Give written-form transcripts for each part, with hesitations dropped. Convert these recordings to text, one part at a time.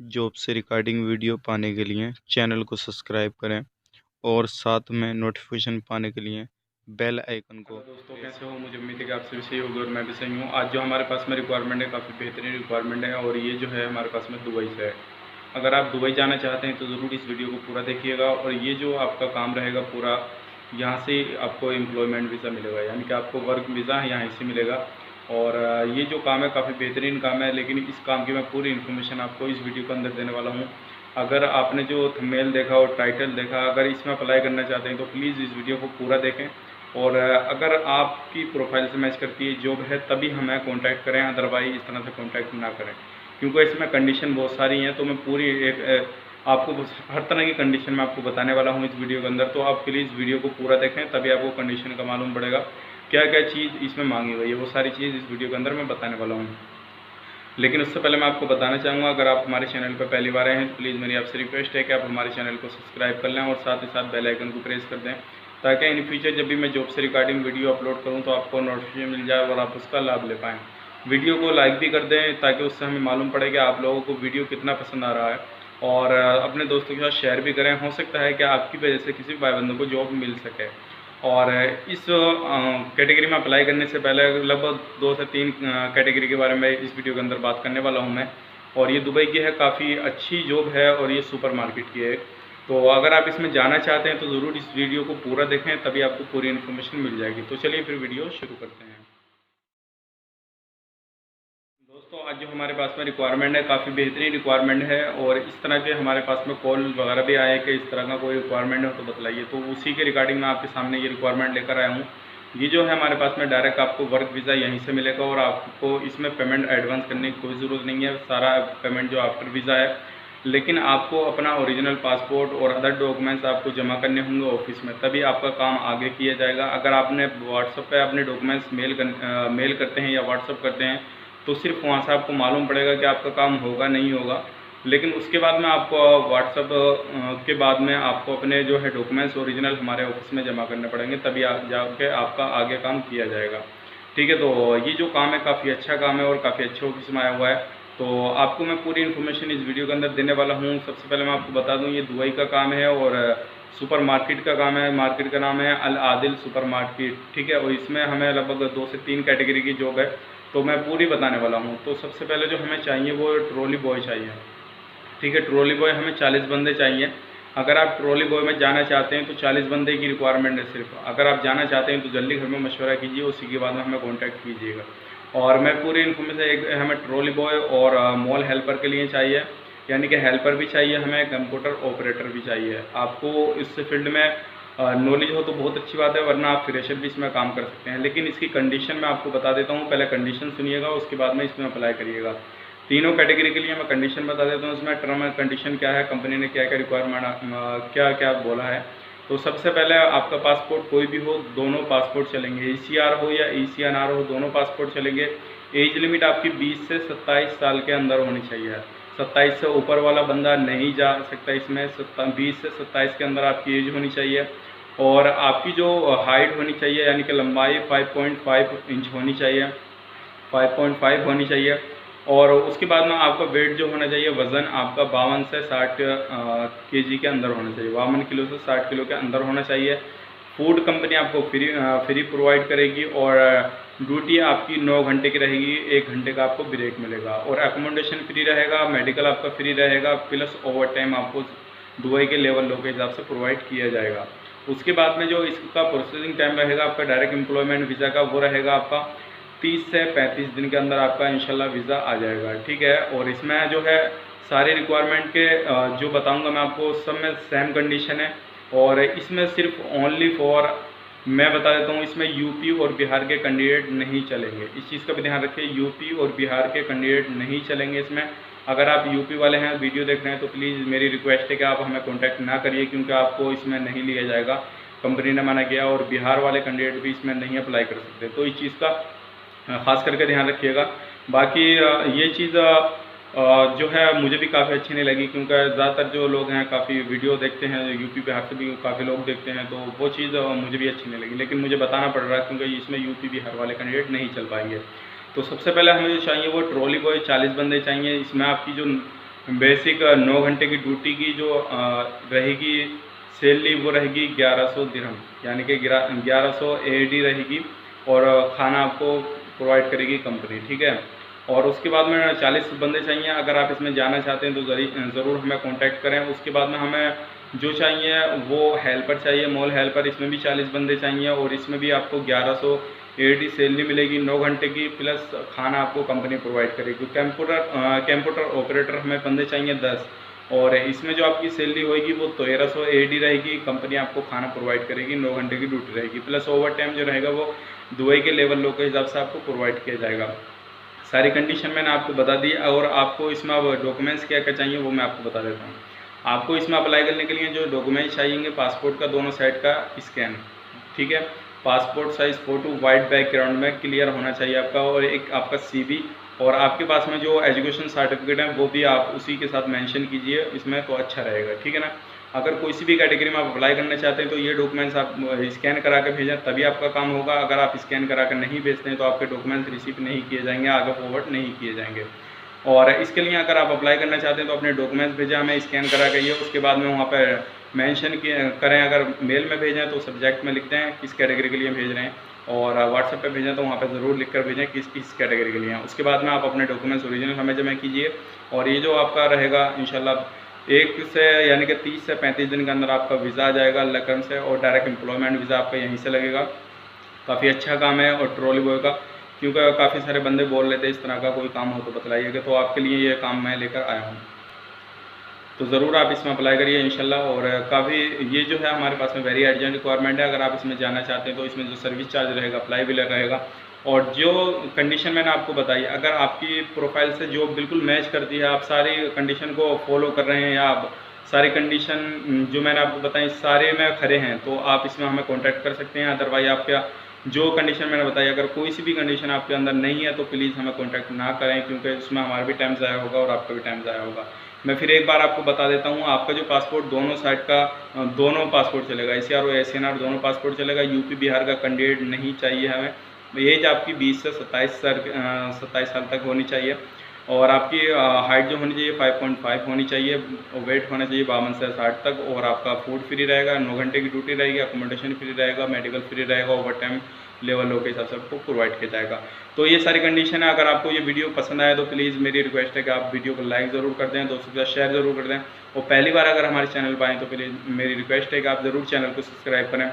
Job से recording video पाने के लिए चैनल को सब्सक्राइब करें और साथ में नोटिफिकेशन पाने के लिए बेल आइकन को। दोस्तों, कैसे हो? मुझे उम्मीद है कि आप सभी सही होगी और मैं भी सही हूँ। आज जो हमारे पास में रिक्वायरमेंट है, काफ़ी बेहतरीन रिक्वायरमेंट है और ये जो है हमारे पास में दुबई से है। अगर आप दुबई जाना चाहते हैं तो ज़रूर इस वीडियो को पूरा देखिएगा। और ये जो आपका काम रहेगा पूरा, यहाँ से आपको एम्प्लॉयमेंट वीज़ा मिलेगा, यानी कि आपको वर्क वीज़ा यहाँ से मिलेगा। और ये जो काम है काफ़ी बेहतरीन काम है, लेकिन इस काम की मैं पूरी इन्फॉर्मेशन आपको इस वीडियो के अंदर देने वाला हूँ। अगर आपने जो थंबनेल देखा और टाइटल देखा, अगर इसमें अप्लाई करना चाहते हैं तो प्लीज़ इस वीडियो को पूरा देखें। और अगर आपकी प्रोफाइल से मैच करती है जॉब है तभी हमें कांटेक्ट करें, अदरवाइज इस तरह से कांटेक्ट ना करें, क्योंकि इसमें कंडीशन बहुत सारी हैं। तो मैं पूरी एक आपको हर तरह की कंडीशन में आपको बताने वाला हूँ इस वीडियो के अंदर। तो आप प्लीज़ वीडियो को पूरा देखें, तभी आपको कंडीशन का मालूम पड़ेगा क्या क्या चीज़ इसमें मांगी गई है। वो सारी चीज़ इस वीडियो के अंदर मैं बताने वाला हूँ। लेकिन उससे पहले मैं आपको बताना चाहूँगा, अगर आप हमारे चैनल पर पहली बार आए हैं तो प्लीज़ मेरी आपसे रिक्वेस्ट है कि आप हमारे चैनल को सब्सक्राइब कर लें और साथ ही साथ बेल आइकन को प्रेस कर दें, ताकि इन फ्यूचर जब भी मैं जॉब से रिगार्डिंग वीडियो अपलोड करूँ तो आपको नोटिफिकेशन मिल जाए और आप उसका लाभ ले पाएँ। वीडियो को लाइक भी कर दें, ताकि उससे हमें मालूम पड़े कि आप लोगों को वीडियो कितना पसंद आ रहा है। और अपने दोस्तों के साथ शेयर भी करें, हो सकता है कि आपकी वजह से किसी भाई बंधु को जॉब मिल सके। और इस कैटेगरी में अप्लाई करने से पहले लगभग 2 से 3 कैटेगरी के बारे में इस वीडियो के अंदर बात करने वाला हूं मैं। और ये दुबई की है, काफ़ी अच्छी जॉब है और ये सुपर मार्केट की है। तो अगर आप इसमें जाना चाहते हैं तो ज़रूर इस वीडियो को पूरा देखें, तभी आपको पूरी इन्फॉर्मेशन मिल जाएगी। तो चलिए फिर वीडियो शुरू करते हैं। दोस्तों, आज जो हमारे पास में रिक्वायरमेंट है, काफ़ी बेहतरीन रिक्वायरमेंट है। और इस तरह के हमारे पास में कॉल वगैरह भी आए कि इस तरह का कोई रिक्वायरमेंट हो तो बतलाइए, तो उसी के रिगार्डिंग मैं आपके सामने ये रिक्वायरमेंट लेकर आया हूँ। ये जो है हमारे पास में डायरेक्ट आपको वर्क वीज़ा यहीं से मिलेगा और आपको इसमें पेमेंट एडवांस करने की कोई ज़रूरत नहीं है। सारा पेमेंट जो आफ्टर वीज़ा है, लेकिन आपको अपना ओरिजिनल पासपोर्ट और अदर डॉक्यूमेंट्स आपको जमा करने होंगे ऑफिस में, तभी आपका काम आगे किया जाएगा। अगर आपने व्हाट्सएप पे अपने डॉक्यूमेंट्स मेल करते हैं या व्हाट्सएप करते हैं तो सिर्फ वहाँ से आपको मालूम पड़ेगा कि आपका काम होगा नहीं होगा। लेकिन उसके बाद में आपको व्हाट्सएप के बाद में आपको अपने जो है डॉक्यूमेंट्स ओरिजिनल हमारे ऑफिस में जमा करने पड़ेंगे, तभी जाके आपका आगे काम किया जाएगा। ठीक है, तो ये जो काम है काफ़ी अच्छा काम है और काफ़ी अच्छे ऑफिस में आया हुआ है। तो आपको मैं पूरी इन्फॉर्मेशन इस वीडियो के अंदर देने वाला हूँ। सबसे पहले मैं आपको बता दूँ, ये दुबई का काम है और सुपर मार्केट का काम है। मार्केट का नाम है अल आदिल सुपर मार्केट। ठीक है, और इसमें हमें लगभग 2 से 3 कैटेगरी की जॉब है, तो मैं पूरी बताने वाला हूँ। तो सबसे पहले जो हमें चाहिए वो ट्रॉली बॉय चाहिए। ठीक है, ट्रॉली बॉय हमें 40 बंदे चाहिए। अगर आप ट्रॉली बॉय में जाना चाहते हैं तो 40 बंदे की रिक्वायरमेंट है सिर्फ। अगर आप जाना चाहते हैं तो जल्दी घर में मशवरा कीजिए, उसी के बाद में हमें कॉन्टैक्ट कीजिएगा। और मैं पूरी इन्फॉर्मेशन, एक हमें ट्रॉली बॉय और मॉल हेल्पर के लिए चाहिए, यानी कि हेल्पर भी चाहिए, हमें कंप्यूटर ऑपरेटर भी चाहिए। आपको इस फील्ड में नॉलेज हो तो बहुत अच्छी बात है, वरना आप फ्रेशर भी इसमें काम कर सकते हैं। लेकिन इसकी कंडीशन मैं आपको बता देता हूँ, पहले कंडीशन सुनिएगा, उसके बाद में इसमें अप्लाई करिएगा। तीनों कैटेगरी के लिए मैं कंडीशन बता देता हूँ, इसमें टर्म एंड कंडीशन क्या है, कंपनी ने क्या क्या रिक्वायरमेंट क्या क्या बोला है। तो सबसे पहले आपका पासपोर्ट कोई भी हो, दोनों पासपोर्ट चलेंगे। ECR हो या ECNR हो, दोनों पासपोर्ट चलेंगे। एज लिमिट आपकी 20 से 27 साल के अंदर होनी चाहिए। 27 से ऊपर वाला बंदा नहीं जा सकता इसमें। 20 से 27 के अंदर आपकी एज होनी चाहिए। और आपकी जो हाइट होनी चाहिए, यानी कि लंबाई 5.5 इंच होनी चाहिए, 5.5 होनी चाहिए। और उसके बाद में आपका वेट जो होना चाहिए, वज़न आपका 52 से 60 kg के अंदर होना चाहिए। 52 किलो से 60 किलो के अंदर होना चाहिए। फूड कंपनी आपको फ्री प्रोवाइड करेगी और ड्यूटी आपकी 9 घंटे की रहेगी, 1 घंटे का आपको ब्रेक मिलेगा। और एकोमोडेशन फ्री रहेगा, मेडिकल आपका फ्री रहेगा, प्लस ओवर टाइम आपको दुबई के लेवल लो के हिसाब से प्रोवाइड किया जाएगा। उसके बाद में जो इसका प्रोसेसिंग टाइम रहेगा आपका डायरेक्ट एम्प्लॉयमेंट वीज़ा का, वो रहेगा आपका 30 से 35 दिन के अंदर आपका इंशाल्लाह वीज़ा आ जाएगा। ठीक है, और इसमें जो है सारे रिक्वायरमेंट के जो बताऊंगा मैं आपको, सब में सेम कंडीशन है। और इसमें सिर्फ ओनली फॉर, मैं बता देता हूँ, इसमें यूपी और बिहार के कैंडिडेट नहीं चलेंगे। इस चीज़ का भी ध्यान रखिए, यूपी और बिहार के कैंडिडेट नहीं चलेंगे इसमें। अगर आप यूपी वाले हैं, वीडियो देख रहे हैं, तो प्लीज़ मेरी रिक्वेस्ट है कि आप हमें कॉन्टैक्ट ना करिए, क्योंकि आपको इसमें नहीं लिया जाएगा, कंपनी ने मना किया। और बिहार वाले कैंडिडेट भी इसमें नहीं अप्लाई कर सकते, तो इस चीज़ का ख़ास करके ध्यान रखिएगा। बाकी ये चीज़ जो है मुझे भी काफ़ी अच्छी नहीं लगी, क्योंकि ज़्यादातर जो लोग हैं काफ़ी वीडियो देखते हैं, यूपी बिहार से भी काफ़ी लोग देखते हैं, तो वो चीज़ मुझे भी अच्छी नहीं लगी। लेकिन मुझे बताना पड़ रहा है, क्योंकि इसमें यूपी बिहार वाले कैंडिडेट नहीं चल पाएंगे। तो सबसे पहले हमें जो चाहिए वो ट्रॉली बॉय 40 बंदे चाहिए। इसमें आपकी जो बेसिक 9 घंटे की ड्यूटी की जो रहेगी सैलरी वो रहेगी 1100 दिरहम, यानी कि 1100 AED रहेगी। और खाना आपको प्रोवाइड करेगी कंपनी, ठीक है। और उसके बाद में 40 बंदे चाहिए। अगर आप इसमें जाना चाहते हैं तो ज़रूर हमें कांटेक्ट करें। उसके बाद में हमें जो चाहिए वो हेल्पर चाहिए, मॉल हेल्पर, इसमें भी 40 बंदे चाहिए। और इसमें भी आपको 1100 AED सैलरी मिलेगी 9 घंटे की, प्लस खाना आपको कंपनी प्रोवाइड करेगी। कंप्यूटर ऑपरेटर हमें बंदे चाहिए 10। और इसमें जो आपकी सैलरी होगी वो 1300 AED रहेगी। कंपनी आपको खाना प्रोवाइड करेगी, 9 घंटे की ड्यूटी रहेगी, प्लस ओवर टाइम जो रहेगा वो दुबई के लेवल लो के हिसाब से आपको प्रोवाइड किया जाएगा। सारी कंडीशन मैंने आपको बता दी। और आपको इसमें अब डॉक्यूमेंट्स क्या क्या चाहिए वो मैं आपको बता देता हूँ। आपको इसमें अप्लाई करने के लिए जो डॉक्यूमेंट्स चाहिए, पासपोर्ट का दोनों साइड का स्कैन, ठीक है। Passport size photo white background में क्लियर होना चाहिए आपका, और एक आपका CV। और आपके पास में जो एजुकेशन सर्टिफिकेट है वो भी आप उसी के साथ मेंशन कीजिए इसमें, तो अच्छा रहेगा, ठीक है ना। अगर कोई भी कैटेगरी में आप अप्लाई करना चाहते हैं तो ये डॉक्यूमेंट्स आप स्कैन करा के भेजें, तभी आपका काम होगा। अगर आप स्कैन करा कर नहीं भेजते हैं तो आपके डॉक्यूमेंट्स रिसीव नहीं किए जाएंगे, आगे फॉरवर्ड नहीं किए जाएंगे। और इसके लिए अगर आप अप्लाई करना चाहते हैं तो अपने डॉक्यूमेंट्स भेजें हमें, स्कैन करा के ये। उसके बाद में वहाँ पर मेंशन करें। अगर मेल में भेजें तो सब्जेक्ट में लिखते हैं किस कैटेगरी के लिए भेज रहे हैं, और व्हाट्सएप पे भेजें तो वहाँ पे ज़रूर लिख कर भेजें किस कैटेगरी के लिए हैं। उसके बाद में आप अपने डॉक्यूमेंट्स ओरिजिनल हमें जमा कीजिए। और ये जो आपका रहेगा इंशाल्लाह 1 से यानी कि 30 से 35 दिन के अंदर आपका वीज़ा आ जाएगा अल्लाह करम से। और डायरेक्ट एम्प्लॉयमेंट वीज़ा आपका यहीं से लगेगा। काफ़ी अच्छा काम है। और ट्रॉली बॉय का, क्योंकि काफ़ी सारे बंदे बोल रहे थे इस तरह का कोई काम हो तो बताइएगा, तो आपके लिए ये काम मैं लेकर आया हूँ। तो ज़रूर आप इसमें अप्लाई करिए इंशाल्लाह। और काफ़ी ये जो है हमारे पास में वेरी अर्जेंट रिक्वायरमेंट है। अगर आप इसमें जाना चाहते हैं तो इसमें जो सर्विस चार्ज रहेगा अप्लाई भी रहेगा। और जो कंडीशन मैंने आपको बताई, अगर आपकी प्रोफाइल से जो बिल्कुल मैच करती है, आप सारी कंडीशन को फॉलो कर रहे हैं, या आप सारी कंडीशन जो मैंने आपको बताई सारे में खरे हैं, तो आप इसमें हमें कॉन्टैक्ट कर सकते हैं। अदरवाइज आपका जो कंडीशन मैंने बताई, अगर कोई सी भी कंडीशन आपके अंदर नहीं है तो प्लीज़ हमें कॉन्टैक्ट ना करें, क्योंकि इसमें हमारा भी टाइम ज़ाया होगा और आपका भी टाइम ज़ाया होगा। मैं फिर एक बार आपको बता देता हूँ, आपका जो पासपोर्ट दोनों साइड का दोनों पासपोर्ट चलेगा, ACR और ACNR दोनों पासपोर्ट चलेगा। यूपी बिहार का कैंडिडेट नहीं चाहिए हमें। एज आपकी 20 से 27 साल तक होनी चाहिए। और आपकी हाइट जो होनी चाहिए 5.5 होनी चाहिए। और वेट होना चाहिए 52 से 60 तक। और आपका फूड फ्री रहेगा, 9 घंटे की ड्यूटी रहेगी, अकोमोडेशन फ्री रहेगा, मेडिकल फ्री रहेगा, ओवर टाइम लेवल लो के हिसाब से आपको प्रोवाइड किया जाएगा। तो ये सारी कंडीशन है। अगर आपको ये वीडियो पसंद आए तो प्लीज़ मेरी रिक्वेस्ट है कि आप वीडियो को लाइक ज़रूर कर दें, दोस्तों के साथ शेयर ज़रूर कर दें। और पहली बार अगर हमारे चैनल पर आएँ तो प्लीज़ मेरी रिक्वेस्ट है कि आप ज़रूर चैनल को सब्सक्राइब करें।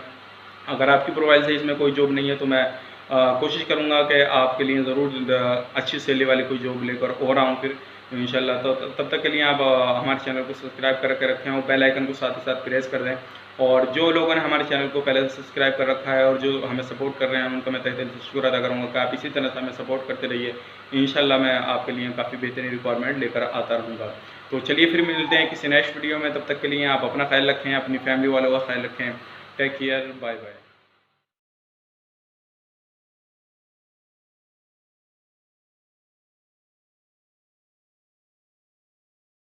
अगर आपकी प्रोफाइल से इसमें कोई जॉब नहीं है तो मैं कोशिश करूँगा कि आपके लिए ज़रूर अच्छी सैलरी वाली कोई जॉब लेकर और आऊँ फिर इंशाल्लाह। तो तब तक के लिए आप हमारे चैनल को सब्सक्राइब करके रखें और बेल आइकन को साथ ही साथ प्रेस कर दें। और जो लोगों ने हमारे चैनल को पहले से सब्सक्राइब कर रखा है और जो हमें सपोर्ट कर रहे हैं उनका मैं तहे दिल से शुक्र अदा करूँगा कि आप इसी तरह से हमें सपोर्ट करते रहिए। इंशाल्लाह मैं आपके लिए काफ़ी बेहतरीन रिक्वायरमेंट लेकर आता रहूँगा। तो चलिए फिर मिलते हैं किसी नेक्स्ट वीडियो में। तब तक के लिए आप अपना ख्याल रखें, अपनी फैमिली वालों का ख्याल रखें। Take care, bye bye.